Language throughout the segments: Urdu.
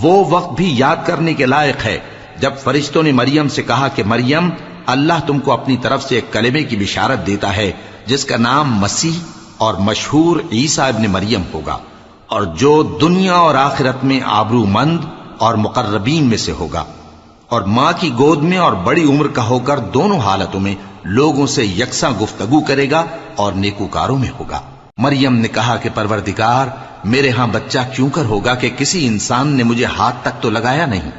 وہ وقت بھی یاد کرنے کے لائق ہے جب فرشتوں نے مریم سے کہا کہ مریم، اللہ تم کو اپنی طرف سے ایک کلمے کی بشارت دیتا ہے جس کا نام مسیح اور مشہور عیسیٰ ابن مریم ہوگا، اور جو دنیا اور آخرت میں آبرو مند اور مقربین میں سے ہوگا، اور ماں کی گود میں اور بڑی عمر کا ہو کر دونوں حالتوں میں لوگوں سے یکساں گفتگو کرے گا اور نیکوکاروں میں ہوگا۔ مریم نے کہا کہ پروردگار، میرے ہاں بچہ کیوں کر ہوگا کہ کسی انسان نے مجھے ہاتھ تک تو لگایا نہیں۔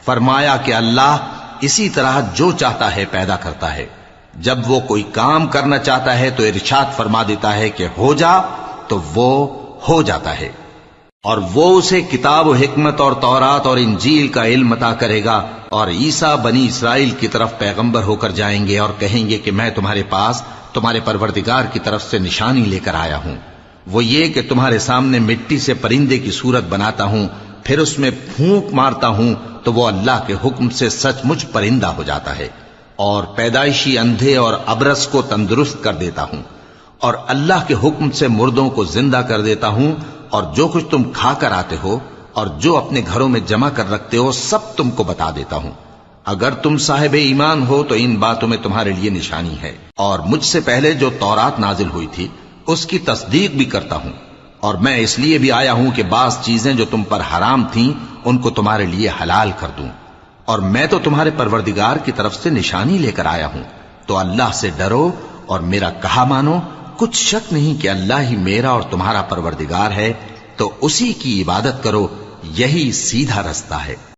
فرمایا کہ اللہ اسی طرح جو چاہتا ہے پیدا کرتا ہے، جب وہ کوئی کام کرنا چاہتا ہے تو ارشاد فرما دیتا ہے کہ ہو جا تو وہ ہو جاتا ہے، اور وہ اسے کتاب و حکمت اور تورات اور انجیل کا علم عطا کرے گا، اور عیسیٰ بنی اسرائیل کی طرف پیغمبر ہو کر جائیں گے اور کہیں گے کہ میں تمہارے پاس تمہارے پروردگار کی طرف سے نشانی لے کر آیا ہوں، وہ یہ کہ تمہارے سامنے مٹی سے پرندے کی صورت بناتا ہوں، پھر اس میں پھونک مارتا ہوں تو وہ اللہ کے حکم سے سچ مچ پرندہ ہو جاتا ہے، اور پیدائشی اندھے اور ابرص کو تندرست کر دیتا ہوں، اور اللہ کے حکم سے مردوں کو زندہ کر دیتا ہوں، اور جو کچھ تم کھا کر آتے ہو اور جو اپنے گھروں میں جمع کر رکھتے ہو سب تم کو بتا دیتا ہوں۔ اگر تم صاحب ایمان ہو تو ان باتوں میں تمہارے لیے نشانی ہے، اور مجھ سے پہلے جو تورات نازل ہوئی تھی اس کی تصدیق بھی کرتا ہوں، اور میں اس لیے بھی آیا ہوں کہ بعض چیزیں جو تم پر حرام تھیں ان کو تمہارے لیے حلال کر دوں، اور میں تو تمہارے پروردگار کی طرف سے نشانی لے کر آیا ہوں، تو اللہ سے ڈرو اور میرا کہا مانو۔ کچھ شک نہیں کہ اللہ ہی میرا اور تمہارا پروردگار ہے، تو اسی کی عبادت کرو، یہی سیدھا رستہ ہے۔